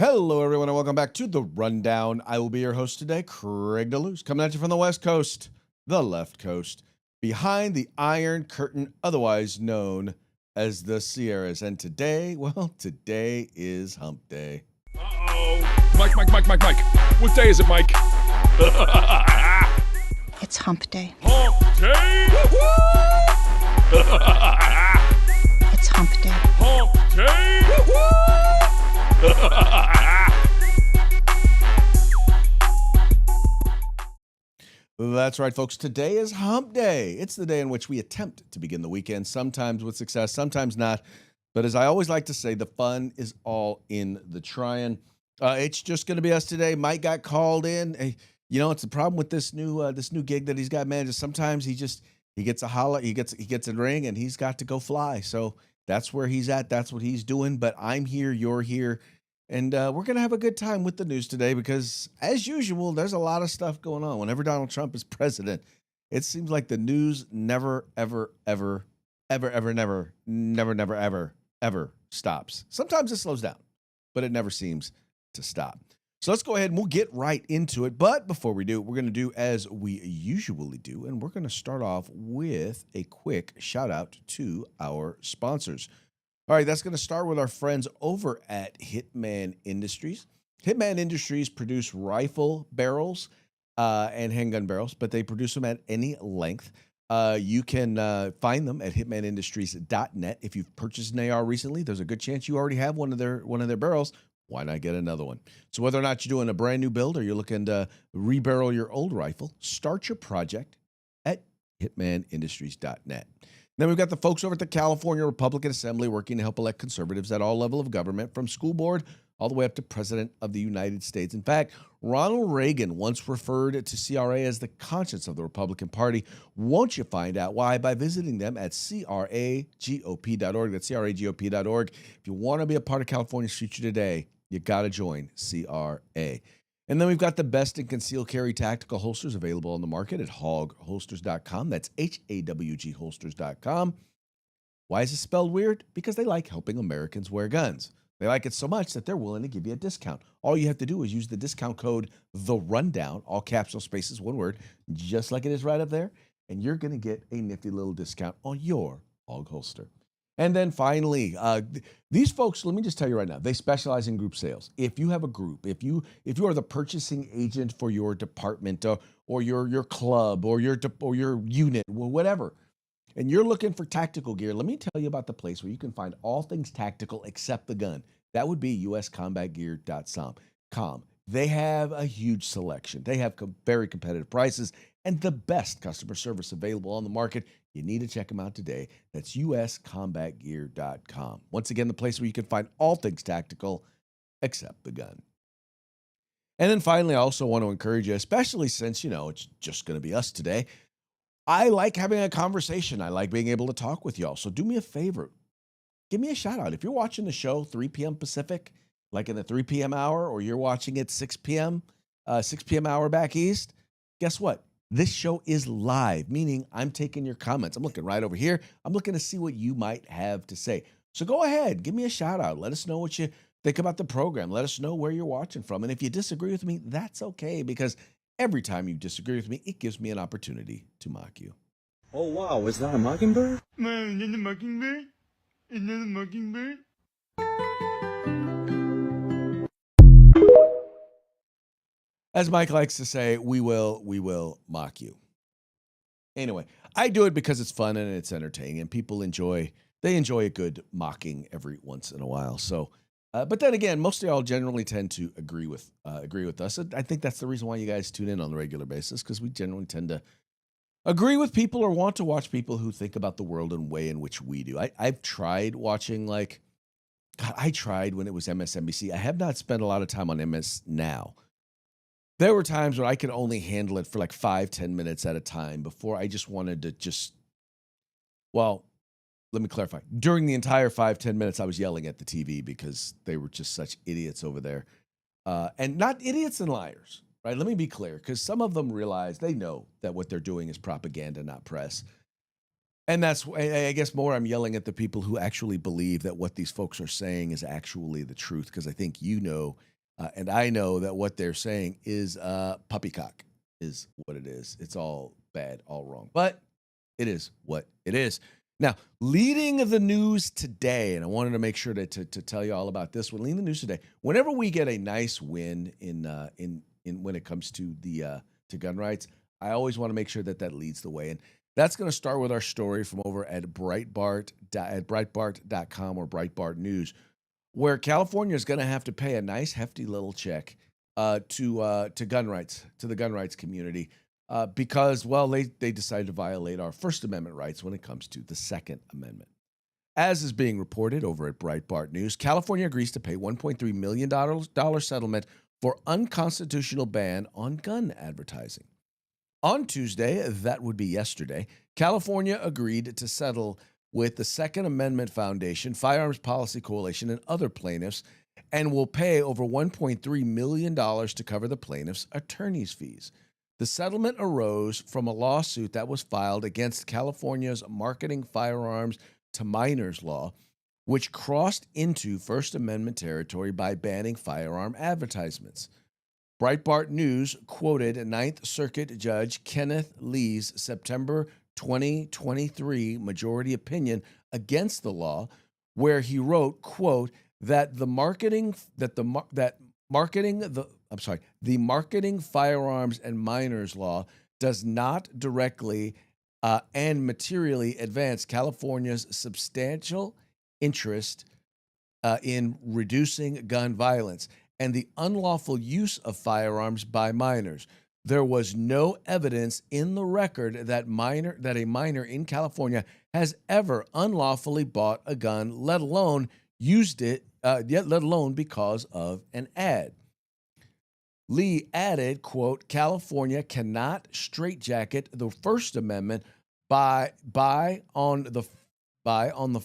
Hello, everyone, and welcome back to The Rundown. I will be your host today, Craig DeLuz, coming at you from the West Coast, the left coast, behind the Iron Curtain, otherwise known as the Sierras. And today, well, today is Hump Day. Uh-oh. Mike. What day is it, Mike? It's Hump Day. Hump Day! It's Hump Day. Hump Day! That's right, folks. Today is Hump Day. It's the day in which we attempt to begin the weekend, sometimes with success, sometimes not. But as I always like to say, the fun is all in the trying. It's just going to be us today. Mike got called in. Hey, it's the problem with this new gig that he's got, man. Just sometimes he gets a holla, he gets a ring, and he's got to go fly. So that's where he's at. That's what he's doing. But I'm here. You're here. And we're going to have a good time with the news today because, as usual, there's a lot of stuff going on. Whenever Donald Trump is president, it seems like the news never, ever stops. Sometimes it slows down, but it never seems to stop. So let's go ahead and we'll get right into it. But before we do, we're going to do as we usually do, and we're going to start off with a quick shout out to our sponsors. All right, that's going to start with our friends over at Hitman Industries. Hitman Industries produce rifle barrels and handgun barrels, but they produce them at any length. You can find them at hitmanindustries.net. If you've purchased an AR recently, there's a good chance you already have one of their barrels. Why not get another one? So whether or not you're doing a brand new build or you're looking to rebarrel your old rifle, start your project at hitmanindustries.net. Then we've got the folks over at the California Republican Assembly working to help elect conservatives at all levels of government, from school board all the way up to President of the United States. In fact, Ronald Reagan once referred to CRA as the conscience of the Republican Party. Won't you find out why by visiting them at cragop.org? That's cragop.org. If you want to be a part of California's future today, you got to join CRA. And then we've got the best in concealed carry tactical holsters available on the market at hogholsters.com. That's HAWG holsters.com. Why is it spelled weird? Because they like helping Americans wear guns. They like it so much that they're willing to give you a discount. All you have to do is use the discount code THERUNDOWN, all caps, no spaces, one word, just like it is right up there, and you're going to get a nifty little discount on your hog holster. And then finally, these folks, let me just tell you right now, they specialize in group sales. If you have a group, if you are the purchasing agent for your department or your club or your unit or whatever, and you're looking for tactical gear, let me tell you about the place where you can find all things tactical except the gun. That would be uscombatgear.com. They have a huge selection. They have very competitive prices and the best customer service available on the market. You need to check them out today. That's uscombatgear.com. Once again, the place where you can find all things tactical except the gun. And then finally, I also want to encourage you, especially since, it's just going to be us today. I like having a conversation. I like being able to talk with y'all. So do me a favor. Give me a shout out. If you're watching the show 3 p.m. Pacific, like in the 3 p.m. hour, or you're watching it 6 p.m. hour back east, guess what? This show is live, meaning I'm taking your comments. I'm looking right over here. I'm looking to see what you might have to say. So go ahead, give me a shout out. Let us know what you think about the program. Let us know where you're watching from. And if you disagree with me, that's okay, because every time you disagree with me, it gives me an opportunity to mock you. Oh, wow. Is that a mockingbird? Man, is that a mockingbird? Is that a mockingbird? As Mike likes to say, we will mock you. Anyway, I do it because it's fun and it's entertaining, and people enjoy a good mocking every once in a while. So, but then again, most of y'all generally tend to agree with us. I think that's the reason why you guys tune in on a regular basis, because we generally tend to agree with people or want to watch people who think about the world in a way in which we do. I've tried watching I tried when it was MSNBC. I have not spent a lot of time on MS now. There were times when I could only handle it for 5-10 minutes at a time before I just wanted to let me clarify. During the entire 5-10 minutes, I was yelling at the TV because they were just such idiots over there. And not idiots and liars, right? Let me be clear, because some of them realize they know that what they're doing is propaganda, not press. And that's, I guess, more I'm yelling at the people who actually believe that what these folks are saying is actually the truth, because I think and I know that what they're saying is puppycock is what it is. It's all bad, all wrong. But it is what it is. Now, leading the news today, and I wanted to make sure to tell you all about this one. Leading the news today, whenever we get a nice win in when it comes to to gun rights, I always want to make sure that leads the way. And that's going to start with our story from over at Breitbart.com or Breitbart News, where California is going to have to pay a nice hefty little check to gun rights, to the gun rights community, because, well, they decided to violate our First Amendment rights when it comes to the Second Amendment. As is being reported over at Breitbart News, California agrees to pay $1.3 million settlement for unconstitutional ban on gun advertising. On Tuesday, that would be yesterday, California agreed to settle with the Second Amendment Foundation, Firearms Policy Coalition, and other plaintiffs, and will pay over $1.3 million to cover the plaintiffs' attorney's fees. The settlement arose from a lawsuit that was filed against California's marketing firearms to minors law, which crossed into First Amendment territory by banning firearm advertisements. Breitbart News quoted Ninth Circuit Judge Kenneth Lee's September 2023 majority opinion against the law, where he wrote, quote, the marketing firearms and minors law does not directly and materially advance California's substantial interest in reducing gun violence and the unlawful use of firearms by minors. There was no evidence in the record that a minor in California has ever unlawfully bought a gun, let alone used it, let alone because of an ad. Lee added, quote, California cannot straitjacket the First Amendment by on the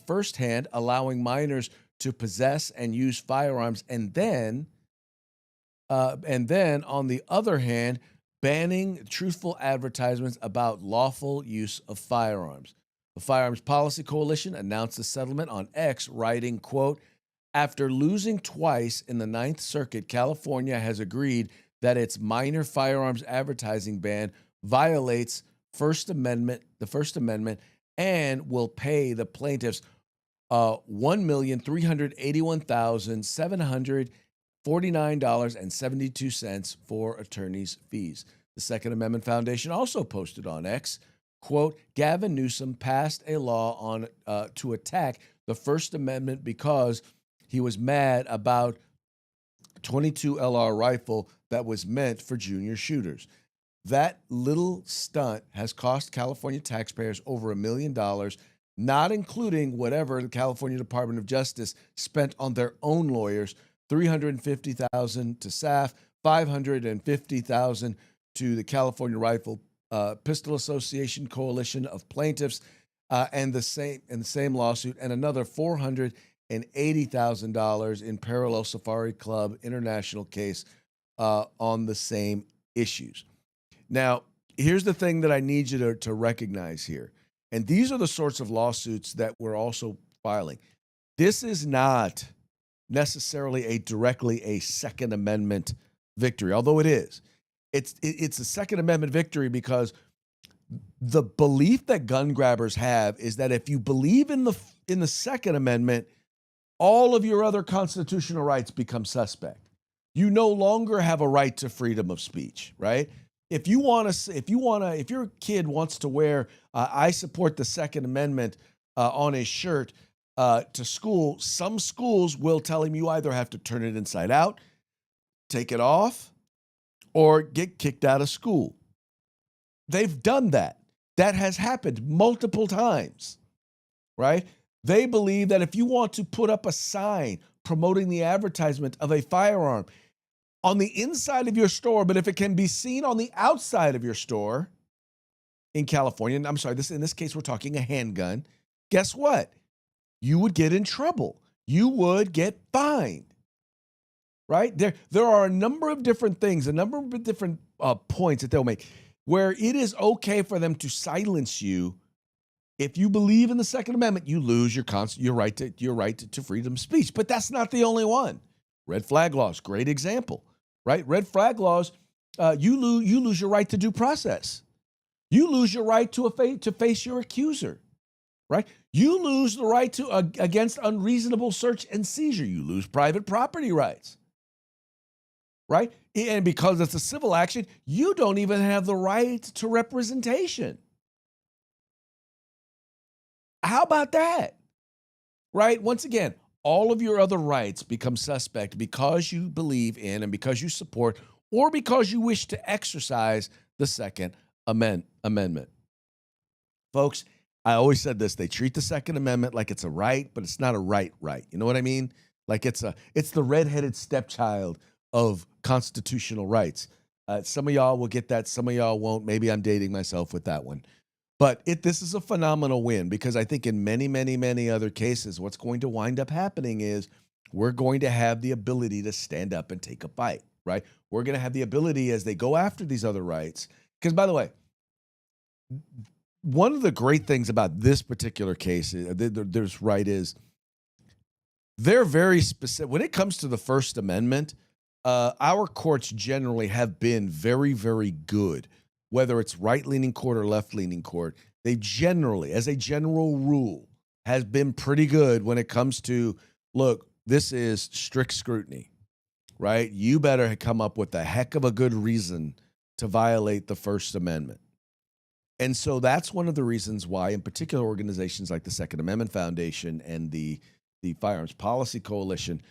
first hand allowing minors to possess and use firearms, and then on the other hand, banning truthful advertisements about lawful use of firearms. The Firearms Policy Coalition announced the settlement on X, writing, quote, after losing twice in the Ninth Circuit, California has agreed that its minor firearms advertising ban violates the First Amendment, and will pay the plaintiffs $1,381,749.72 for attorney's fees. The Second Amendment Foundation also posted on X, quote, Gavin Newsom passed a law to attack the First Amendment because he was mad about 22 LR rifle that was meant for junior shooters. That little stunt has cost California taxpayers over $1 million, not including whatever the California Department of Justice spent on their own lawyers, $350,000 to SAF, $550,000 to the California Rifle Pistol Association Coalition of Plaintiffs, and the same lawsuit, and another $480,000 in Parallel Safari Club international case on the same issues. Now, here's the thing that I need you to recognize here. And these are the sorts of lawsuits that we're also filing. This is not necessarily directly a Second Amendment victory, although it is. It's a Second Amendment victory because the belief that gun grabbers have is that if you believe in the Second Amendment, all of your other constitutional rights become suspect. You no longer have a right to freedom of speech, right? If your kid wants to wear, I support the Second Amendment on his shirt to school, some schools will tell him you either have to turn it inside out, take it off, or get kicked out of school. They've done that. That has happened multiple times, right? They believe that if you want to put up a sign promoting the advertisement of a firearm on the inside of your store, but if it can be seen on the outside of your store in California, and I'm sorry, in this case, we're talking a handgun, guess what? You would get in trouble. You would get fined, right? There are a number of different things, a number of different points that they'll make where it is okay for them to silence you If you believe in the Second Amendment, you lose your right to freedom of speech. But that's not the only one. Red flag laws, great example, right? Red flag laws, you lose your right to due process. You lose your right to face your accuser, right? You lose the right to against unreasonable search and seizure. You lose private property rights, right? And because it's a civil action, you don't even have the right to representation. How about that? Right? Once again, all of your other rights become suspect because you believe in and because you support or because you wish to exercise the Second Amendment. Folks, I always said this, they treat the Second Amendment like it's a right, but it's not a right. You know what I mean? Like it's the redheaded stepchild of constitutional rights. Some of y'all will get that, some of y'all won't. Maybe I'm dating myself with that one. But this is a phenomenal win because I think in many, many, many other cases, what's going to wind up happening is we're going to have the ability to stand up and take a bite, right? We're going to have the ability as they go after these other rights. Because, by the way, one of the great things about this particular case, there's right, is they're very specific. When it comes to the First Amendment, our courts generally have been very, very good. Whether it's right-leaning court or left-leaning court, they generally, as a general rule, has been pretty good when it comes to, look, this is strict scrutiny, right? You better come up with a heck of a good reason to violate the First Amendment. And so that's one of the reasons why, in particular, organizations like the Second Amendment Foundation and the Firearms Policy Coalition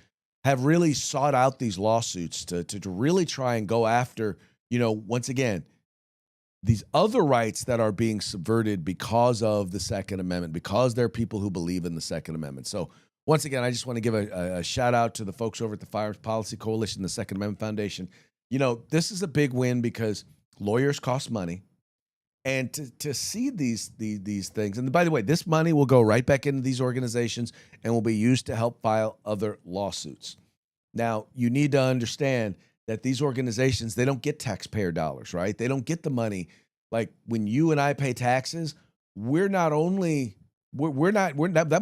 have really sought out these lawsuits to really try and go after, once again, these other rights that are being subverted because of the Second Amendment, because there are people who believe in the Second Amendment. So once again, I just want to give a shout out to the folks over at the Firearms Policy Coalition, the Second Amendment Foundation. This is a big win because lawyers cost money. And to see these things, and by the way, this money will go right back into these organizations and will be used to help file other lawsuits. Now, you need to understand that these organizations, they don't get taxpayer dollars, right? They don't get the money. Like when you and I pay taxes, that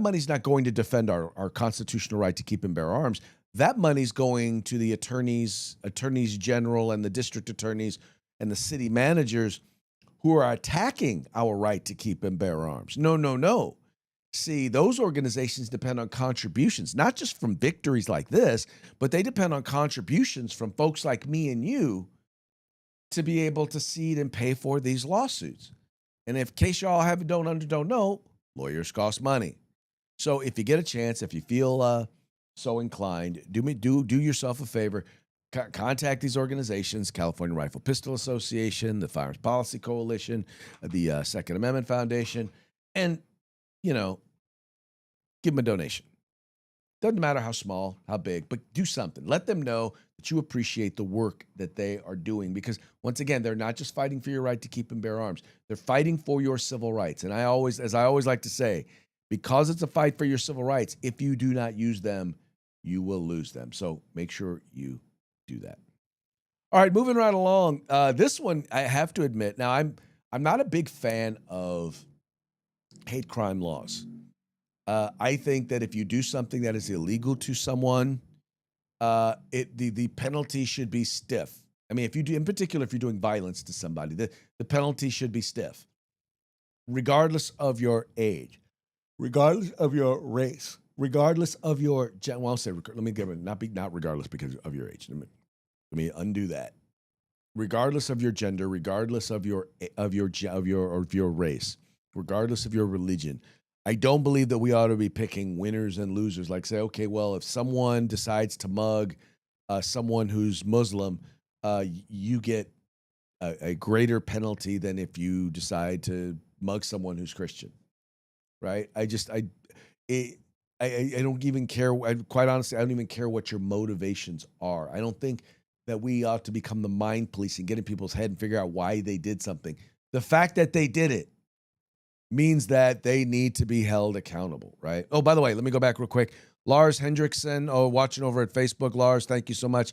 money's not going to defend our constitutional right to keep and bear arms. That money's going to the attorneys general and the district attorneys and the city managers who are attacking our right to keep and bear arms. No. See, those organizations depend on contributions, not just from victories like this, but they depend on contributions from folks like me and you to be able to seed and pay for these lawsuits. And in case y'all don't know, lawyers cost money. So if you get a chance, if you feel so inclined, do yourself a favor. Contact these organizations, California Rifle Pistol Association, the Firearms Policy Coalition, the Second Amendment Foundation, and give them a donation. Doesn't matter how small, how big, but do something. Let them know that you appreciate the work that they are doing because, once again, they're not just fighting for your right to keep and bear arms. They're fighting for your civil rights. And as I always like to say, because it's a fight for your civil rights, if you do not use them, you will lose them. So make sure you do that. All right, moving right along. This one, I have to admit, now I'm not a big fan of hate crime laws. I think that if you do something that is illegal to someone, the penalty should be stiff. I mean, if you're doing violence to somebody, the penalty should be stiff, regardless of your age, regardless of your race, regardless of your. Well, I'll say let me give it not regardless because of your age. Let me undo that. Regardless of your gender, regardless of your race, regardless of your religion. I don't believe that we ought to be picking winners and losers. Like say, okay, well, if someone decides to mug someone who's Muslim, you get a greater penalty than if you decide to mug someone who's Christian, right? I don't even care. Quite honestly, I don't even care what your motivations are. I don't think that we ought to become the mind police and get in people's head and figure out why they did something. The fact that they did it means that they need to be held accountable, right? Oh, by the way, let me go back real quick. Lars Hendrickson, watching over at Facebook. Lars, thank you so much.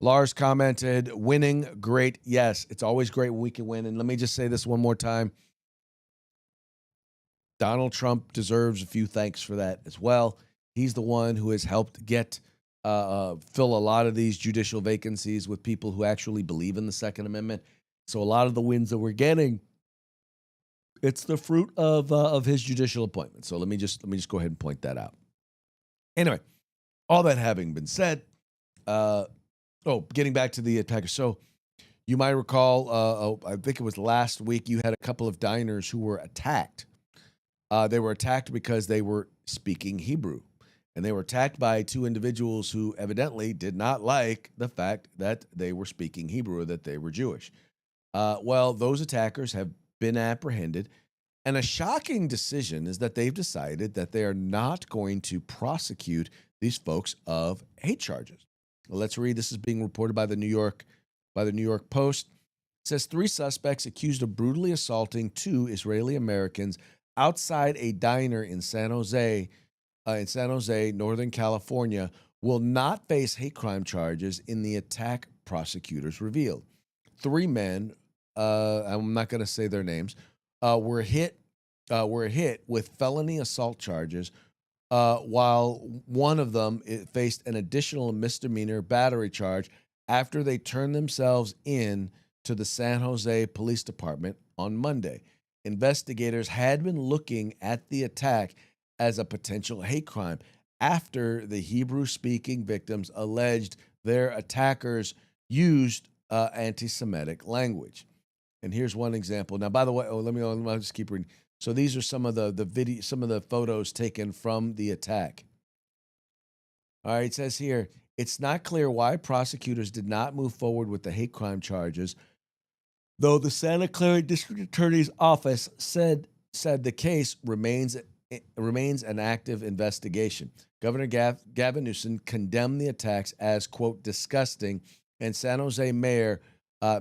Lars commented, winning, great. Yes, it's always great when we can win. And let me just say this one more time. Donald Trump deserves a few thanks for that as well. He's the one who has helped get fill a lot of these judicial vacancies with people who actually believe in the Second Amendment. So a lot of the wins that we're getting, it's the fruit of his judicial appointment. So let me just go ahead and point that out. Anyway, all that having been said, getting back to the attackers. So you might recall, I think it was last week, you had a couple of diners who were attacked. They were attacked because they were speaking Hebrew. And they were attacked by two individuals who evidently did not like the fact that they were speaking Hebrew or that they were Jewish. Well, those attackers have been apprehended. And a shocking decision is that they've decided that they are not going to prosecute these folks of hate charges. Well, let's read. This is being reported by the New York Post. It says 3 suspects accused of brutally assaulting 2 Israeli Americans outside a diner in San Jose, Northern California, will not face hate crime charges in the attack, prosecutors revealed. 3 men, I'm not going to say their names, were hit with felony assault charges, while one of them faced an additional misdemeanor battery charge after they turned themselves in to the San Jose Police Department on Monday. Investigators had been looking at the attack as a potential hate crime after the Hebrew-speaking victims alleged their attackers used anti-Semitic language. And here's one example. Now, by the way, let me just keep reading. So these are some of some of the photos taken from the attack. All right, it says here, it's not clear why prosecutors did not move forward with the hate crime charges, though the Santa Clara District Attorney's Office said the case remains an active investigation. Governor Gavin Newsom condemned the attacks as, quote, disgusting, and San Jose Mayor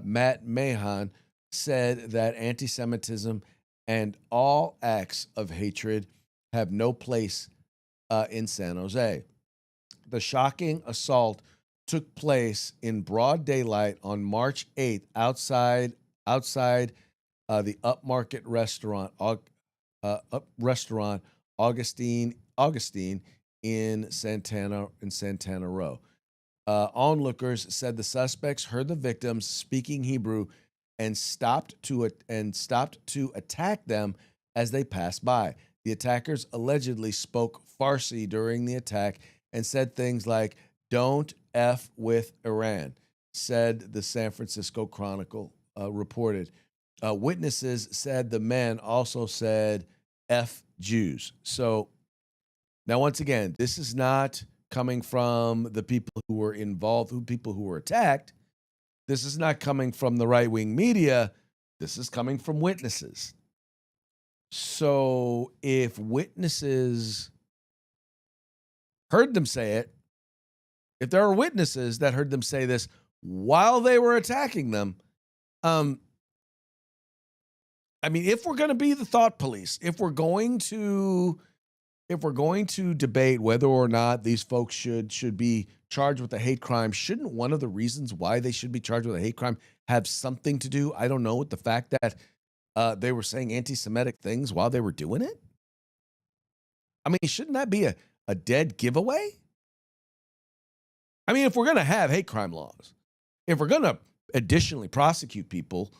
Matt Mahan said that anti-Semitism and all acts of hatred have no place in San Jose. The shocking assault took place in broad daylight on March 8th outside the upmarket restaurant Augustine in Santana Row. Onlookers said the suspects heard the victims speaking Hebrew and stopped to attack them as they passed by. The attackers allegedly spoke Farsi during the attack and said things like, "Don't F with Iran," said the San Francisco Chronicle reported. Witnesses said the men also said F Jews. So now, once again, this is not coming from the people who were involved, people who were attacked. This is not coming from the right-wing media. This is coming from witnesses. So if witnesses heard them say it, if there are witnesses that heard them say this while they were attacking them, I mean, if we're going to be the thought police, if we're going to debate whether or not these folks should be charged with a hate crime, shouldn't one of the reasons why they should be charged with a hate crime have something to do, I don't know, with the fact that they were saying anti-Semitic things while they were doing it? I mean, shouldn't that be a dead giveaway? I mean, if we're going to have hate crime laws, if we're going to additionally prosecute people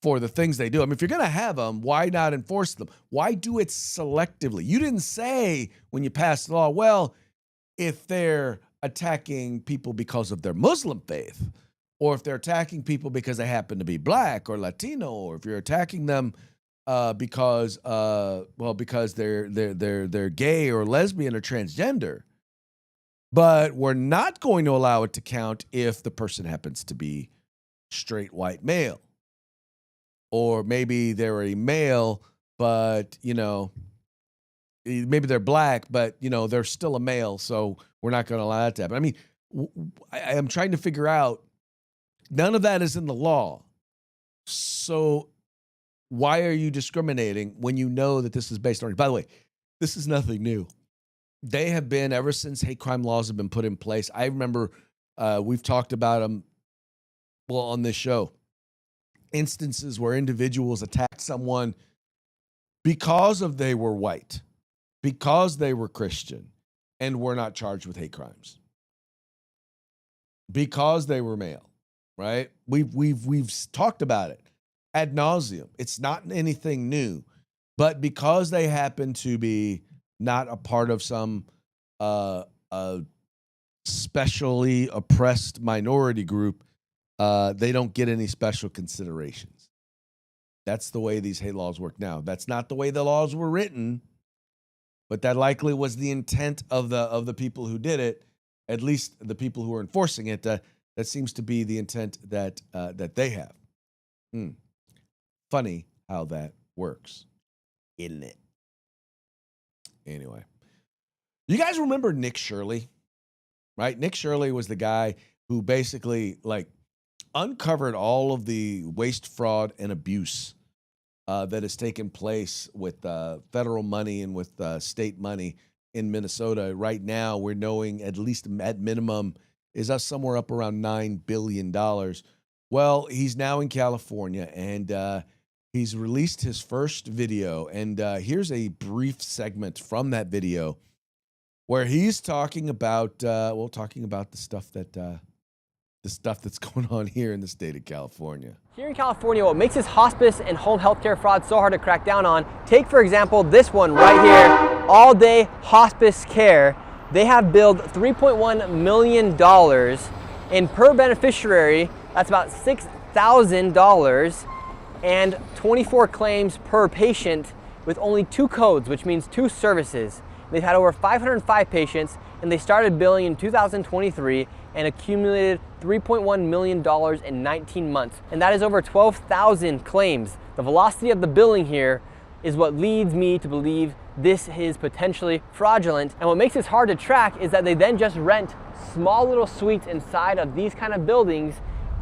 for the things they do, I mean, if you're going to have them, why not enforce them? Why do it selectively? You didn't say when you passed the law, well, if they're attacking people because of their Muslim faith, or if they're attacking people because they happen to be black or Latino, or if you're attacking them because they're gay or lesbian or transgender. But we're not going to allow it to count if the person happens to be straight white male. Or maybe they're a male, but, maybe they're black, but, they're still a male. So we're not going to allow that to happen. I mean, I'm trying to figure out, none of that is in the law. So why are you discriminating when you know that this is based on? By the way, this is nothing new. They have been, ever since hate crime laws have been put in place. I remember we've talked about them, on this show. Instances where individuals attacked someone because of they were white, because they were Christian, and were not charged with hate crimes, because they were male, right? We've talked about it ad nauseum. It's not anything new, but because they happen to be not a part of some specially oppressed minority group, they don't get any special considerations. That's the way these hate laws work now. That's not the way the laws were written, but that likely was the intent of the people who did it, at least the people who are enforcing it. That seems to be the intent that they have. Funny how that works, isn't it? Anyway, you guys remember Nick Shirley, right? Nick Shirley was the guy who basically uncovered all of the waste, fraud, and abuse that has taken place with federal money and with state money in Minnesota. Right now, we're knowing at least at minimum is us somewhere up around $9 billion. Well, he's now in California, and he's released his first video. And here's a brief segment from that video where he's talking about, the stuff that's going on here in the state of California. Here in California, what makes this hospice and home healthcare fraud so hard to crack down on, take for example this one right here, All Day Hospice Care. They have billed $3.1 million, and per beneficiary, that's about $6,000, and 24 claims per patient with only 2 codes, which means 2 services. They've had over 505 patients, and they started billing in 2023 and accumulated $3.1 million in 19 months. And that is over 12,000 claims. The velocity of the billing here is what leads me to believe this is potentially fraudulent. And what makes this hard to track is that they then just rent small little suites inside of these kind of buildings,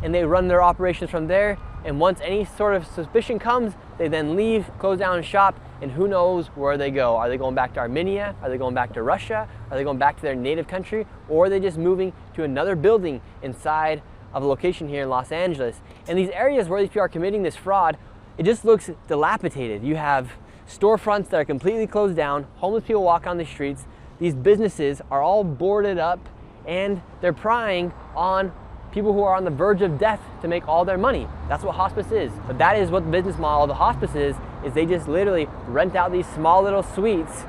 and they run their operations from there. And once any sort of suspicion comes, they then leave, close down shop, and who knows where they go. Are they going back to Armenia? Are they going back to Russia? Are they going back to their native country? Or are they just moving to another building inside of a location here in Los Angeles? And these areas where these people are committing this fraud, it just looks dilapidated. You have storefronts that are completely closed down, homeless people walk on the streets, these businesses are all boarded up, and they're prying on people who are on the verge of death to make all their money. That's what hospice is. But that is what the business model of the hospice is they just literally rent out these small little suites,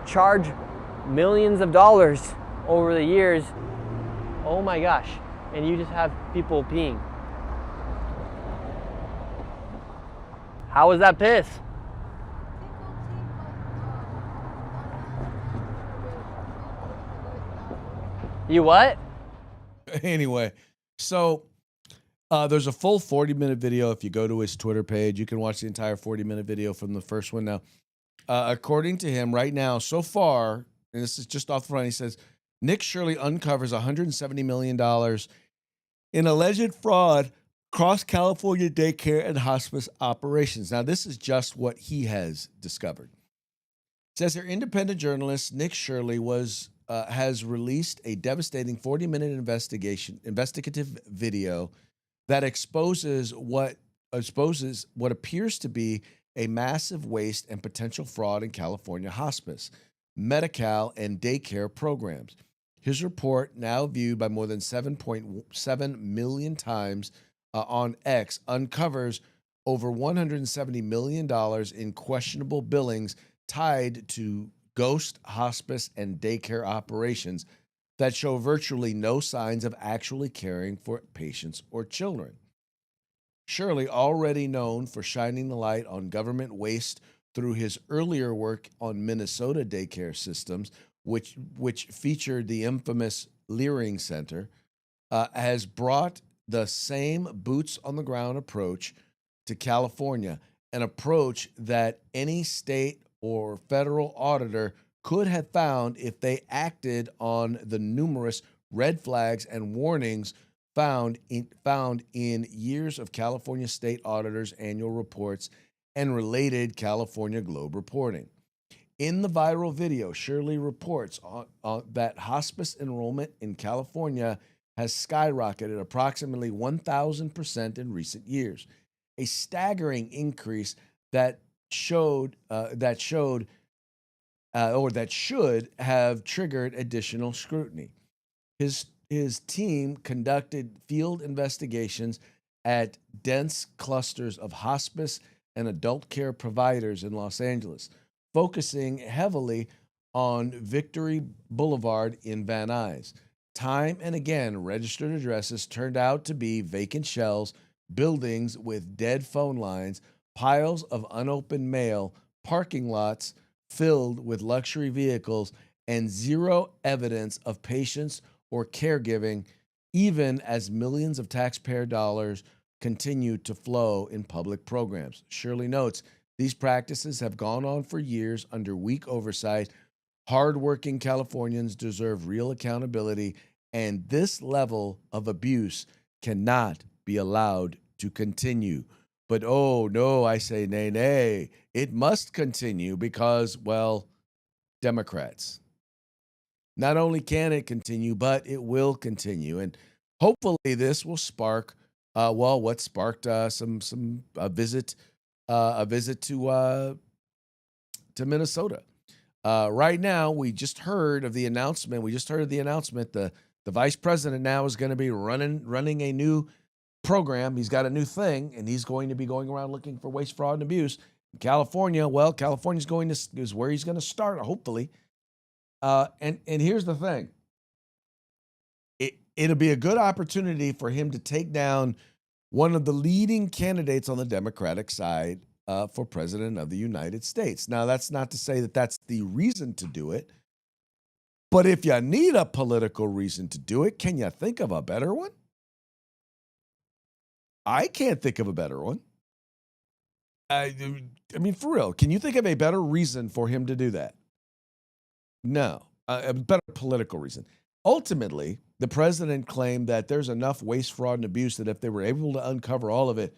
charge millions of dollars over the years. Oh my gosh. And you just have people peeing. How was that piss? You what? Anyway, so there's a full 40-minute video. If you go to his Twitter page, you can watch the entire 40-minute video from the first one. Now, according to him right now, so far, and this is just off the front, he says, Nick Shirley uncovers $170 million in alleged fraud across California daycare and hospice operations. Now, this is just what he has discovered. It says here, independent journalist Nick Shirley has released a devastating 40-minute investigative video that exposes what appears to be a massive waste and potential fraud in California hospice, Medi-Cal, and daycare programs. His report, now viewed by more than 7.7 million times on X, uncovers over $170 million in questionable billings tied to ghost hospice and daycare operations that show virtually no signs of actually caring for patients or children. Shirley, already known for shining the light on government waste through his earlier work on Minnesota daycare systems, which featured the infamous Leering Center, has brought the same boots-on-the-ground approach to California, an approach that any state or federal auditor could have found if they acted on the numerous red flags and warnings found in years of California state auditors' annual reports and related California Globe reporting. In the viral video, Shirley reports that hospice enrollment in California has skyrocketed approximately 1,000% in recent years, a staggering increase that showed or that should have triggered additional scrutiny. His team conducted field investigations at dense clusters of hospice and adult care providers in Los Angeles, focusing heavily on Victory Boulevard in Van Nuys. Time and again, registered addresses turned out to be vacant shells, buildings with dead phone lines, piles of unopened mail, parking lots filled with luxury vehicles, and zero evidence of patients or caregiving, even as millions of taxpayer dollars continue to flow in public programs. Shirley notes, these practices have gone on for years under weak oversight. Hardworking Californians deserve real accountability, and this level of abuse cannot be allowed to continue. But oh no, I say nay, nay. It must continue because, well, Democrats. Not only can it continue, but it will continue, and hopefully this will spark. What sparked a visit to Minnesota. Right now, we just heard of the announcement. The vice president now is going to be running a new program. He's got a new thing, and he's going to be going around looking for waste, fraud, and abuse. In California, well, California's is where he's going to start, hopefully. And here's the thing. It'll be a good opportunity for him to take down one of the leading candidates on the Democratic side for president of the United States. Now, that's not to say that that's the reason to do it, but if you need a political reason to do it, can you think of a better one? I can't think of a better one. I mean, for real, can you think of a better reason for him to do that? No, a better political reason. Ultimately, the president claimed that there's enough waste, fraud, and abuse that if they were able to uncover all of it,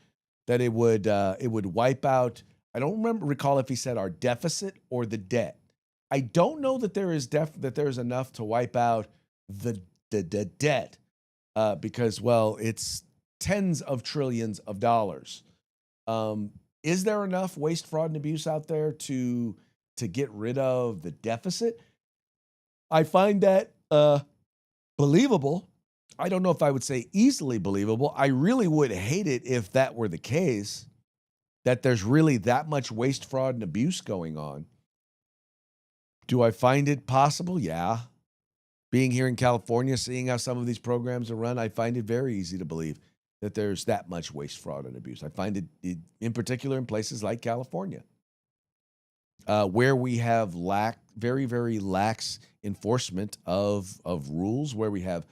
that it would wipe out. I don't recall if he said our deficit or the debt. I don't know that there is enough to wipe out the debt because, well, it's tens of trillions of dollars. Is there enough waste, fraud, and abuse out there to get rid of the deficit? I find that believable. I don't know if I would say easily believable. I really would hate it if that were the case, that there's really that much waste, fraud, and abuse going on. Do I find it possible? Yeah. Being here in California, seeing how some of these programs are run, I find it very easy to believe that there's that much waste, fraud, and abuse. I find it in particular in places like California, where we have very, very lax enforcement of rules, where we have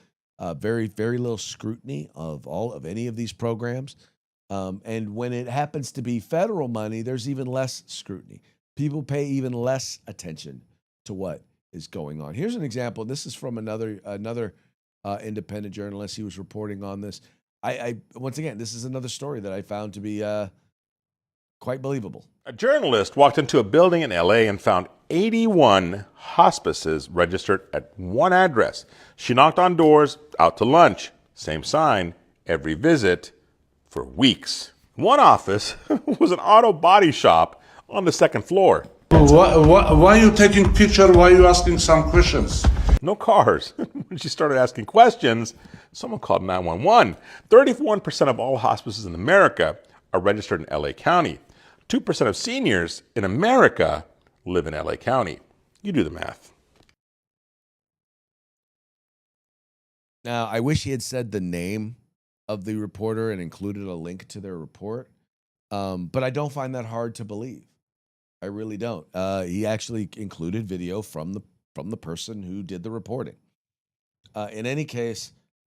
very, very little scrutiny of any of these programs. And when it happens to be federal money, there's even less scrutiny. People pay even less attention to what is going on. Here's an example. This is from another independent journalist. He was reporting on this. I once again, this is another story that I found to be quite believable. A journalist walked into a building in LA and found 81 hospices registered at one address. She knocked on doors, out to lunch, same sign, every visit, for weeks. One office was an auto body shop on the second floor. Why are you taking picture? Why are you asking some questions? No cars. When she started asking questions, someone called 911. 31% of all hospices in America are registered in LA County. 2% of seniors in America live in LA County. You do the math. Now, I wish he had said the name of the reporter and included a link to their report, but I don't find that hard to believe. I really don't. He actually included video from the person who did the reporting. In any case,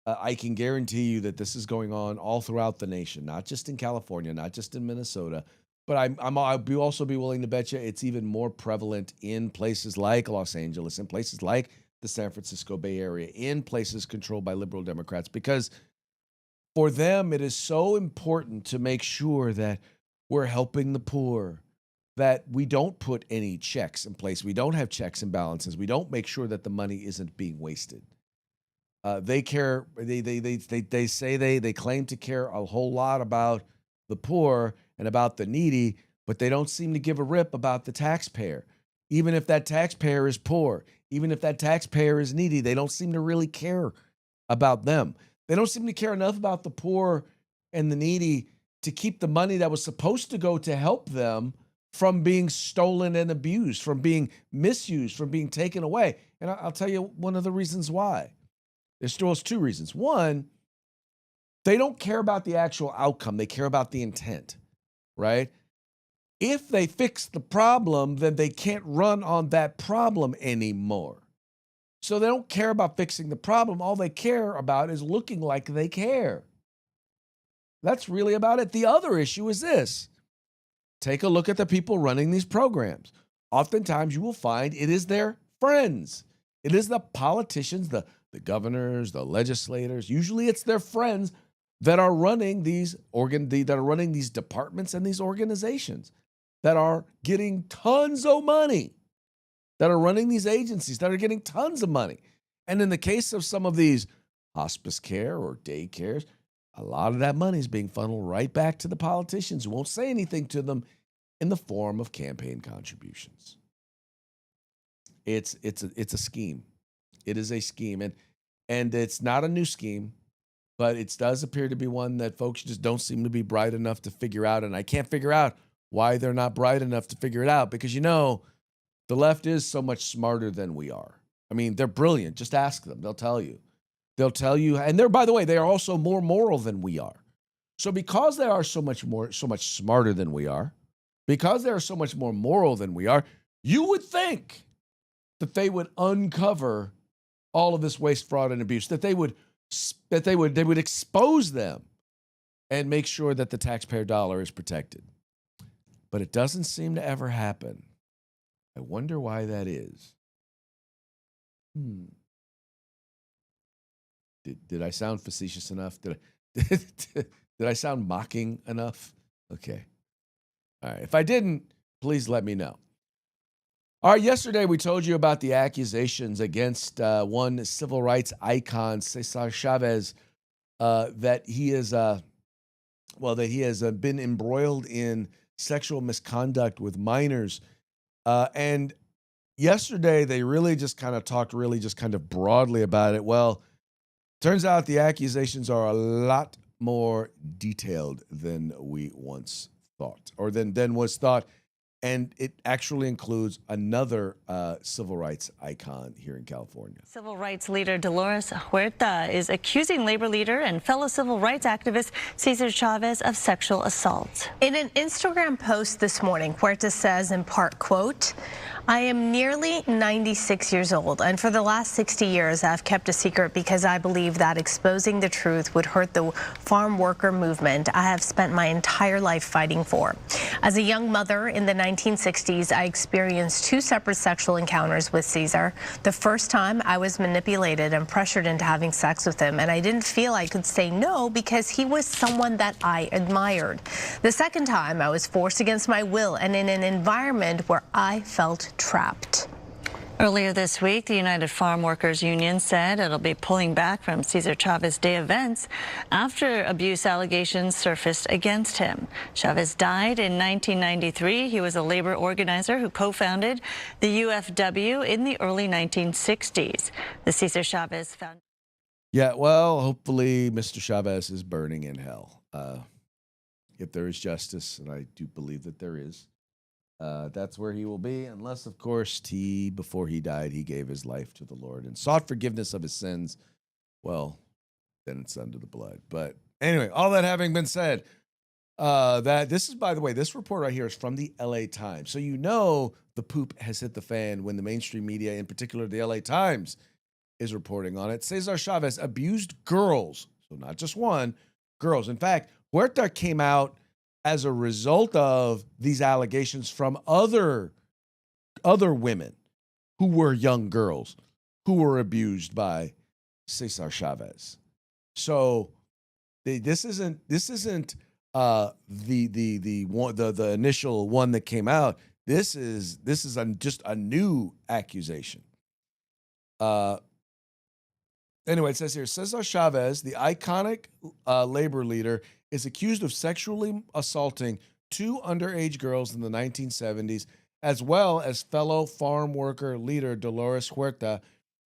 I can guarantee you that this is going on all throughout the nation, not just in California, not just in Minnesota, but I'll also be willing to bet you it's even more prevalent in places like Los Angeles, in places like the San Francisco Bay Area, in places controlled by liberal Democrats, because for them it is so important to make sure that we're helping the poor, that we don't put any checks in place. We don't have checks and balances. We don't make sure that the money isn't being wasted. They care. They say they claim to care a whole lot about the poor and about the needy, but they don't seem to give a rip about the taxpayer. Even if that taxpayer is poor, even if that taxpayer is needy, they don't seem to really care about them. They don't seem to care enough about the poor and the needy to keep the money that was supposed to go to help them from being stolen and abused, from being misused, from being taken away. And I'll tell you one of the reasons why. There's two reasons. One, they don't care about the actual outcome. They care about the intent, right? If they fix the problem, then they can't run on that problem anymore. So they don't care about fixing the problem. All they care about is looking like they care. That's really about it. The other issue is this. Take a look at the people running these programs. Oftentimes you will find it is their friends. It is the politicians, the governors, the legislators. Usually it's their friends that are running these departments and these organizations that are getting tons of money, that are running these agencies that are getting tons of money. And in the case of some of these hospice care or daycares, a lot of that money is being funneled right back to the politicians who won't say anything to them in the form of campaign contributions. It's a scheme. It is a scheme. And it's not a new scheme, but it does appear to be one that folks just don't seem to be bright enough to figure out. And I can't figure out why they're not bright enough to figure it out, because, the left is so much smarter than we are. I mean, they're brilliant. Just ask them. They'll tell you. And by the way, they are also more moral than we are. So because they are so much smarter than we are, because they are so much more moral than we are, you would think that they would uncover all of this waste, fraud, and abuse, that they would expose them and make sure that the taxpayer dollar is protected. But it doesn't seem to ever happen. I wonder why that is. Did I sound facetious enough? Did I sound mocking enough? Okay. All right. If I didn't, please let me know. All right. Yesterday, we told you about the accusations against one civil rights icon, Cesar Chavez, that he has been embroiled in sexual misconduct with minors. And yesterday, they really just kind of talked broadly about it. Well, turns out the accusations are a lot more detailed than we once thought, or than was thought. And it actually includes another civil rights icon here in California. Civil rights leader Dolores Huerta is accusing labor leader and fellow civil rights activist Cesar Chavez of sexual assault. In an Instagram post this morning, Huerta says in part, quote, "I am nearly 96 years old, and for the last 60 years, I've kept a secret because I believe that exposing the truth would hurt the farm worker movement I have spent my entire life fighting for. As a young mother in the 1960s, I experienced two separate sexual encounters with Cesar. The first time, I was manipulated and pressured into having sex with him, and I didn't feel I could say no because he was someone that I admired. The second time, I was forced against my will and in an environment where I felt trapped." Earlier this week, the United Farm Workers Union said it'll be pulling back from Cesar Chavez Day events after abuse allegations surfaced against him. Chavez died in 1993. He was a labor organizer who co-founded the UFW in the early 1960s. The Cesar Chavez Foundation. Yeah, well, hopefully Mr. Chavez is burning in hell. If there is justice, and I do believe that there is, that's where he will be, unless, of course, before he died, he gave his life to the Lord and sought forgiveness of his sins. Well, then it's under the blood. But anyway, all that having been said, by the way, this report right here is from the LA Times. So the poop has hit the fan when the mainstream media, in particular the LA Times, is reporting on it. Cesar Chavez abused girls, so not just one, girls. In fact, Huerta came out as a result of these allegations from other women who were young girls who were abused by Cesar Chavez. So this isn't the initial one that came out. This is just a new accusation. Anyway, it says here, Cesar Chavez, the iconic labor leader, is accused of sexually assaulting 2 underage girls in the 1970s, as well as fellow farm worker leader Dolores Huerta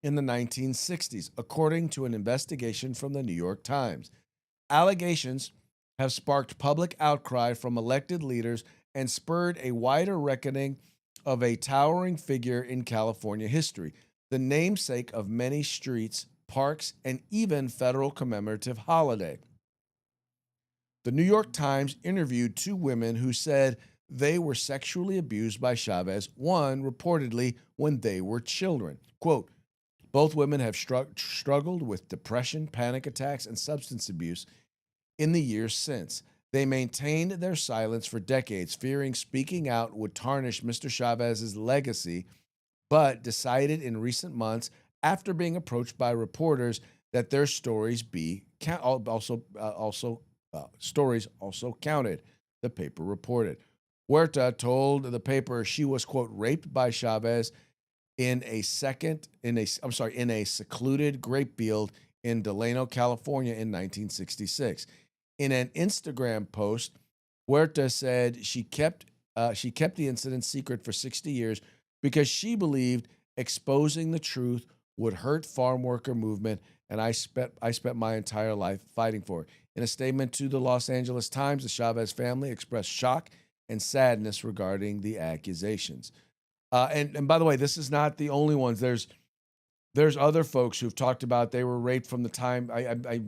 in the 1960s, according to an investigation from the New York Times. Allegations have sparked public outcry from elected leaders and spurred a wider reckoning of a towering figure in California history, the namesake of many streets, parks, and even federal commemorative holiday. The New York Times interviewed 2 women who said they were sexually abused by Chavez, one reportedly when they were children. Quote, both women have struggled with depression, panic attacks, and substance abuse in the years since. They maintained their silence for decades, fearing speaking out would tarnish Mr. Chavez's legacy, but decided in recent months, after being approached by reporters, that their stories stories also counted, the paper reported. Huerta told the paper she was, quote, raped by Chavez in a secluded grape field in Delano, California in 1966. In an Instagram post, Huerta said she kept the incident secret for 60 years because she believed exposing the truth would hurt farm worker movement, and I spent my entire life fighting for it. In a statement to the Los Angeles Times, the Chavez family expressed shock and sadness regarding the accusations. And by the way, this is not the only ones. There's other folks who've talked about they were raped from the time.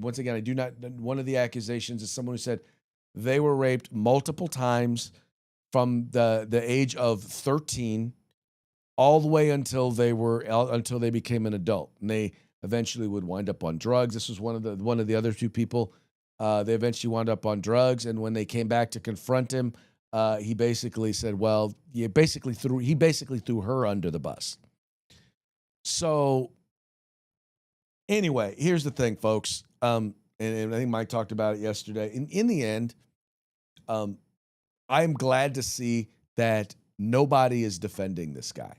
Once again, I do not. One of the accusations is someone who said they were raped multiple times from the age of 13 all the way until they became an adult, and they eventually would wind up on drugs. This was one of the other 2 people. They eventually wound up on drugs, and when they came back to confront him, he basically said, "Well, he basically threw her under the bus." So, anyway, here's the thing, folks. And I think Mike talked about it yesterday. In the end, I'm glad to see that nobody is defending this guy,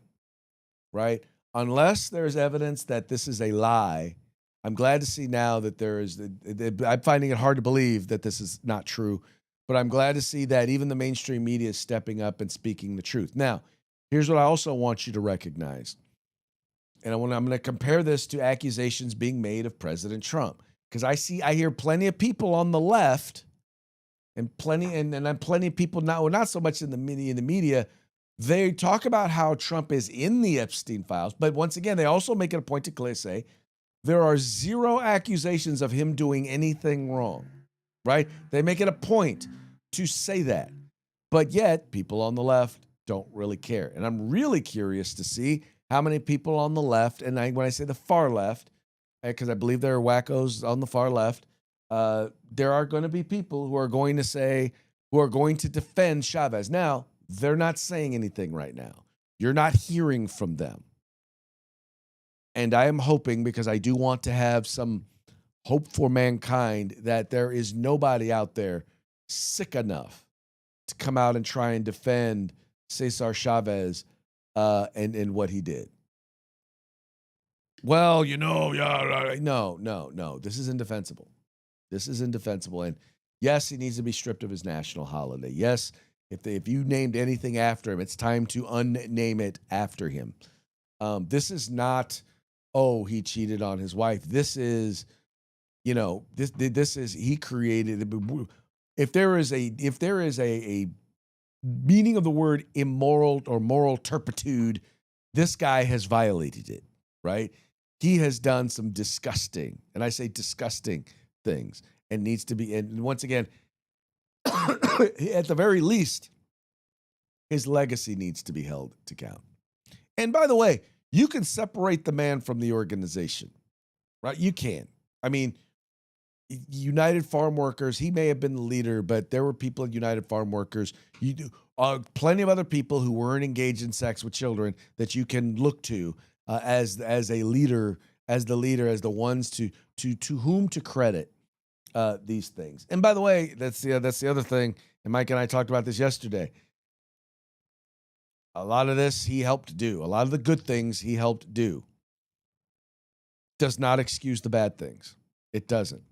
right? Unless there's evidence that this is a lie, I'm glad to see now that there is. I'm finding it hard to believe that this is not true, but I'm glad to see that even the mainstream media is stepping up and speaking the truth. Now, here's what I also want you to recognize. And I'm going to compare this to accusations being made of President Trump, because I hear plenty of people on the left and plenty of people not so much in the media. They talk about how Trump is in the Epstein files, but once again, they also make it a point to clearly say there are 0 accusations of him doing anything wrong, right? They make it a point to say that, but yet people on the left don't really care. And I'm really curious to see how many people on the left, and when I say the far left, because I believe there are wackos on the far left, there are going to be people who are going to defend Chavez. Now, they're not saying anything right now. You're not hearing from them. And I am hoping, because I do want to have some hope for mankind, that there is nobody out there sick enough to come out and try and defend Cesar Chavez and what he did. Well, yeah, no. This is indefensible. This is indefensible. And yes, he needs to be stripped of his national holiday. Yes, if you named anything after him, it's time to unname it after him. This is not, he cheated on his wife. This is, this is, he created. If there is a meaning of the word immoral or moral turpitude, this guy has violated it, right? He has done some disgusting, and I say disgusting things, and needs to be, and once again, at the very least, his legacy needs to be held to account. And by the way, you can separate the man from the organization, right? You can. I mean, United Farm Workers, he may have been the leader, but there were people at United Farm Workers. You do plenty of other people who weren't engaged in sex with children that you can look to as a leader, as the ones to whom to credit these things. And by the way, that's the other thing. And Mike and I talked about this yesterday. A lot of this he helped do. A lot of the good things he helped do does not excuse the bad things. It doesn't.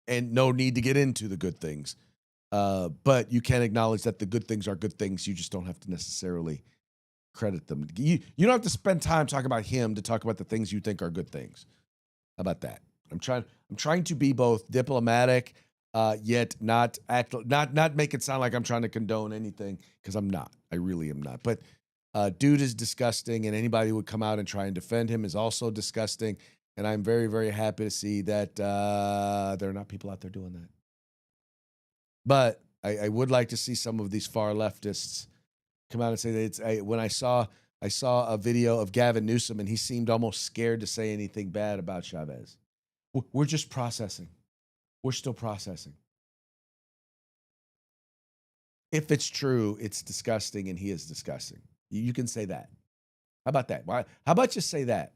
And no need to get into the good things. But you can acknowledge that the good things are good things. You just don't have to necessarily credit them. You don't have to spend time talking about him to talk about the things you think are good things. How about that? I'm trying to be both diplomatic, yet not make it sound like I'm trying to condone anything, because I'm not. I really am not. But dude is disgusting, and anybody who would come out and try and defend him is also disgusting. And I'm very, very happy to see that there are not people out there doing that. But I would like to see some of these far leftists come out and say that when I saw a video of Gavin Newsom, and he seemed almost scared to say anything bad about Chavez. We're just processing. We're still processing. If it's true, it's disgusting, and he is disgusting. You can say that. How about that? How about just say that?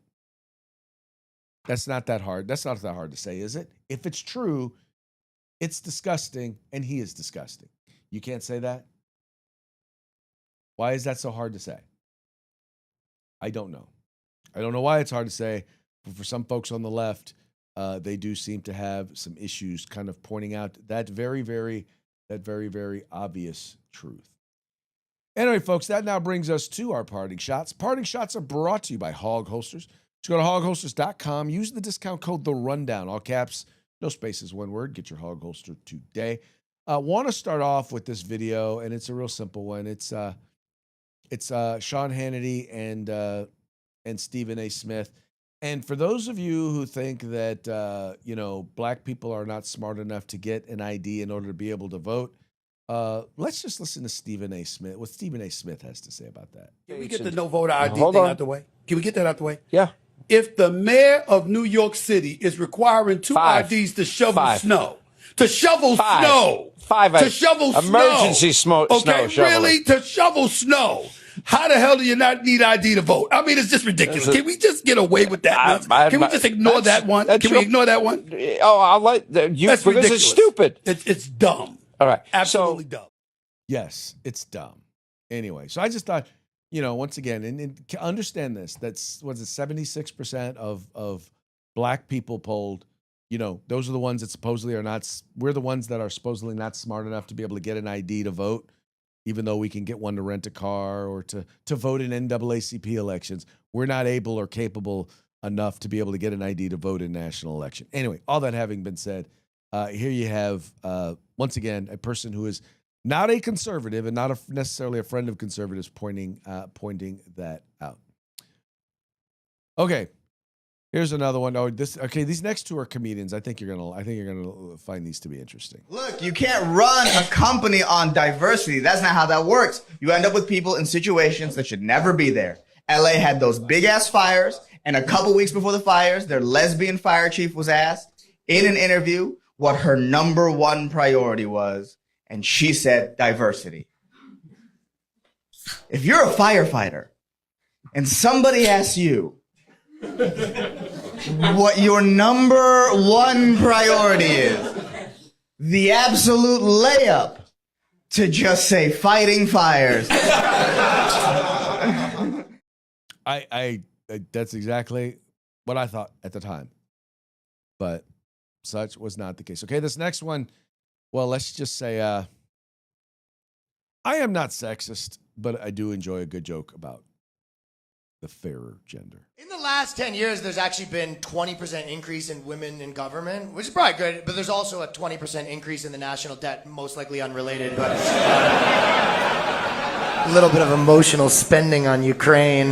That's not that hard. That's not that hard to say, is it? If it's true, it's disgusting, and he is disgusting. You can't say that? Why is that so hard to say? I don't know. I don't know why it's hard to say, but for some folks on the left, they do seem to have some issues kind of pointing out that very, very obvious truth. Anyway, folks, that now brings us to our parting shots. Parting shots are brought to you by Hog Holsters. Just go to hogholsters.com. Use the discount code The Rundown, all caps, no spaces, one word. Get your Hog Holster today. Want to start off with this video, and it's a real simple one. It's Sean Hannity and Stephen A. Smith. And for those of you who think that black people are not smart enough to get an ID in order to be able to vote, let's just listen to Stephen A. Smith. What Stephen A. Smith has to say about that. Can we get the no voter ID Hold thing on. out the way? Can we get that out the way? Yeah. If the mayor of New York City is requiring two IDs to shovel snow, to shovel snow, to shovel emergency snow, okay, snow really, to shovel snow. How the hell do you not need ID to vote? I mean, it's just ridiculous. Can we just get away with that? Can we just ignore that one? Can we ignore that one? Oh, I'll let you, that's because ridiculous. It's stupid. It's dumb. All right. Absolutely dumb. Yes, it's dumb. Anyway, so I just thought, once again, and understand this, that's, 76% of black people polled, those are the ones that supposedly are not, we're the ones that are supposedly not smart enough to be able to get an ID to vote, even though we can get one to rent a car or to vote in NAACP elections. We're not able or capable enough to be able to get an ID to vote in national election. Anyway, all that having been said, here you have, once again, a person who is not a conservative and not necessarily a friend of conservatives pointing that out. Okay, here's another one. These next two are comedians. I think you're gonna find these to be interesting. Look, you can't run a company on diversity. That's not how that works. You end up with people in situations that should never be there. LA had those big ass fires, and a couple weeks before the fires, their lesbian fire chief was asked in an interview what her number one priority was. And she said diversity. If you're a firefighter and somebody asks you what your number one priority is, the absolute layup to just say fighting fires. I that's exactly what I thought at the time. But such was not the case. Okay, this next one. Well, let's just say I am not sexist, but I do enjoy a good joke about the fairer gender. In the last 10 years, there's actually been 20% increase in women in government, which is probably good, but there's also a 20% increase in the national debt, most likely unrelated, but a little bit of emotional spending on Ukraine.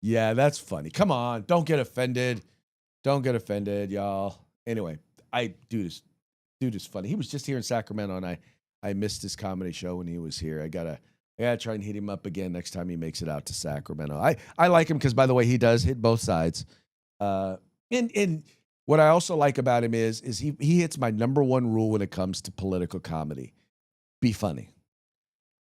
Yeah, that's funny. Come on, don't get offended. Don't get offended, y'all. Anyway, dude is funny. He was just here in Sacramento, and I missed his comedy show when he was here. I gotta try and hit him up again next time he makes it out to Sacramento. I like him because, by the way, he does hit both sides. And what I also like about him is he hits my number one rule when it comes to political comedy: be funny.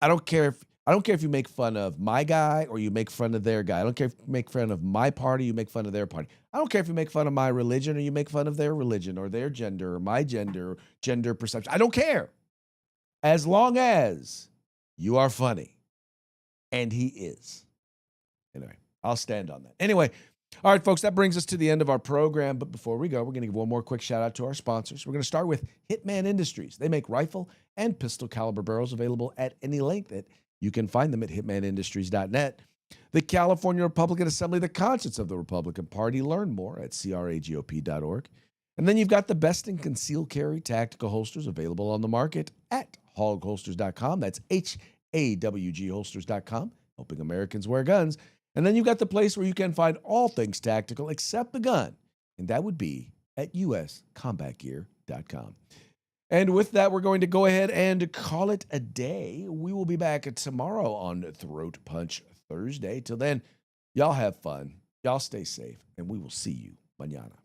I don't care if you make fun of my guy or you make fun of their guy. I don't care if you make fun of my party, you make fun of their party. I don't care if you make fun of my religion or you make fun of their religion or their gender or my gender or gender perception. I don't care. As long as you are funny. And he is. Anyway, I'll stand on that. Anyway, All right, folks, that brings us to the end of our program. But before we go, we're going to give one more quick shout out to our sponsors. We're going to start with Hitman Industries. They make rifle and pistol caliber barrels available at any length. You can find them at hitmanindustries.net. The California Republican Assembly, the conscience of the Republican Party. Learn more at cragop.org. And then you've got the best in concealed carry tactical holsters available on the market at hogholsters.com. That's HAWG holsters.com, helping Americans wear guns. And then you've got the place where you can find all things tactical except the gun, and that would be at uscombatgear.com. And with that, we're going to go ahead and call it a day. We will be back tomorrow on Throat Punch Thursday. Till then, y'all have fun, y'all stay safe, and we will see you mañana.